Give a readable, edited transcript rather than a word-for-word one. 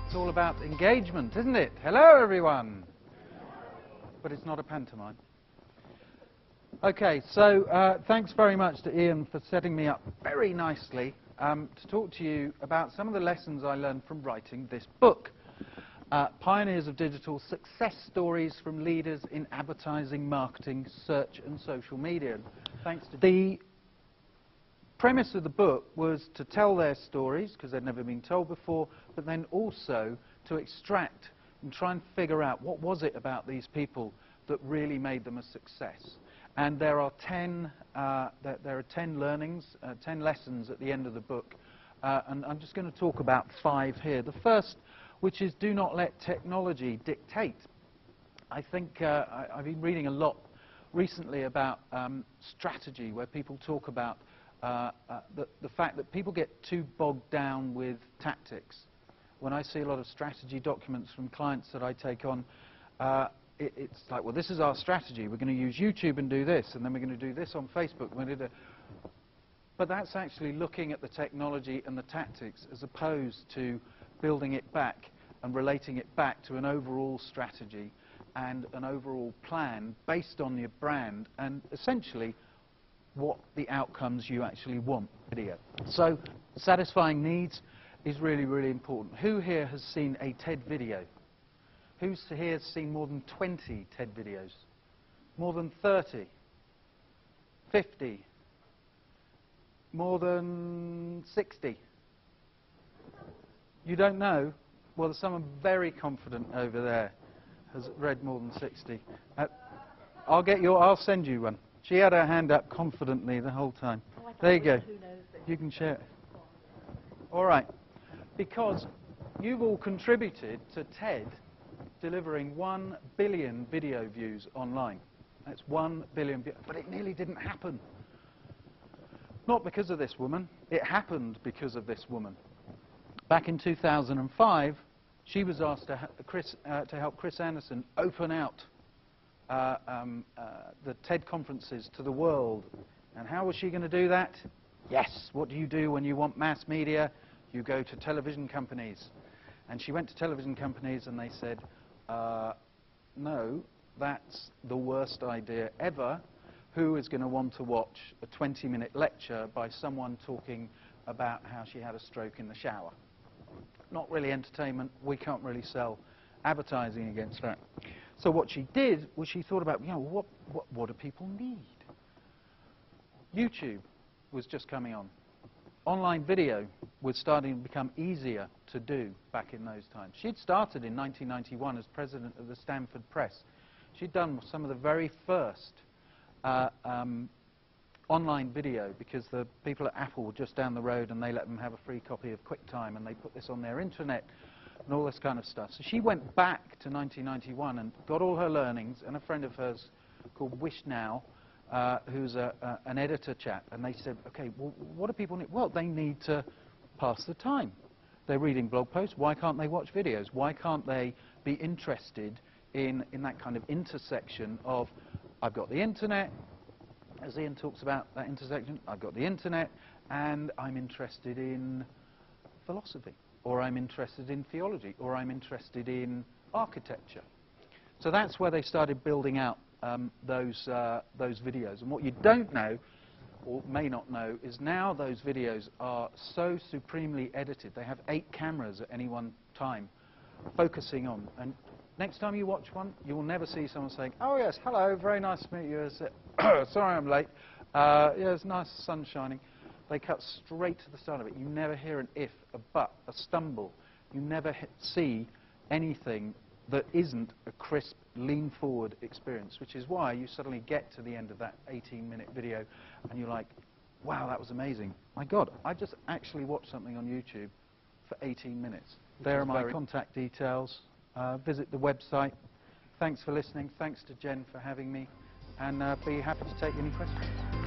It's all about engagement, isn't it? Hello, everyone. But it's not a pantomime. Okay, so thanks very much to Ian for setting me up very nicely to talk to you about some of the lessons I learned from writing this book. Pioneers of Digital: Success Stories from Leaders in Advertising, Marketing, Search and Social Media. Thanks to the premise of the book was to tell their stories, because they'd never been told before, but then also to extract and try and figure out what was it about these people that really made them a success. And there are 10 learnings, 10 lessons at the end of the book, and I'm just going to talk about 5 here. The first, which is do not let technology dictate. I think I've been reading a lot recently about strategy, where people talk about the fact that people get too bogged down with tactics. When I see a lot of strategy documents from clients that I take on, it's like, well, this is our strategy. We're going to use YouTube and do this, and then we're going to do this on Facebook. But that's actually looking at the technology and the tactics as opposed to building it back and relating it back to an overall strategy and an overall plan based on your brand and essentially what the outcomes you actually want. So satisfying needs is really, really important. Who here has seen a TED video? Who here has seen more than 20 TED videos? More than 30? 50? More than 60? You don't know? Well, there's someone very confident over there has read more than 60. I'll send you one. She had her hand up confidently the whole time. Oh, there you go. You can share it. All right. Because you've all contributed to TED delivering 1 billion video views online. That's 1 billion, but it nearly didn't happen. Not because of this woman. It happened because of this woman. Back in 2005, she was asked to help Chris Anderson open out the TED conferences to the world. And how was she going to do that? Yes, what do you do when you want mass media? You go to television companies. And she went to television companies and they said, no, that's the worst idea ever. Who is going to want to watch a 20-minute lecture by someone talking about how she had a stroke in the shower? Not really entertainment. We can't really sell advertising against that. So what she did was she thought about, what do people need? YouTube was just coming on. Online video was starting to become easier to do back in those times. She'd started in 1991 as president of the Stanford Press. She'd done some of the very first online video, because the people at Apple were just down the road and they let them have a free copy of QuickTime and they put this on their intranet and all this kind of stuff. So she went back to 1991 and got all her learnings, and a friend of hers called Wish Now, who's an editor chap, and they said, okay, well, what do people need? Well, they need to pass the time. They're reading blog posts. Why can't they watch videos? Why can't they be interested in that kind of intersection of, I've got the internet, as Ian talks about that intersection, I've got the internet, and I'm interested in philosophy, or I'm interested in theology, or I'm interested in architecture. So that's where they started building out those videos. And what you don't know, or may not know, is now those videos are so supremely edited. They have 8 cameras at any one time focusing on. And next time you watch one, you will never see someone saying, oh yes, hello, very nice to meet you. Sorry I'm late. Yeah, it's nice, sun shining. They cut straight to the start of it. You never hear an if, a but, a stumble. You never see anything that isn't a crisp, lean-forward experience, which is why you suddenly get to the end of that 18-minute video and you're like, wow, that was amazing. My God, I just actually watched something on YouTube for 18 minutes. There are my contact details. Visit the website. Thanks for listening. Thanks to Jen for having me. And be happy to take any questions.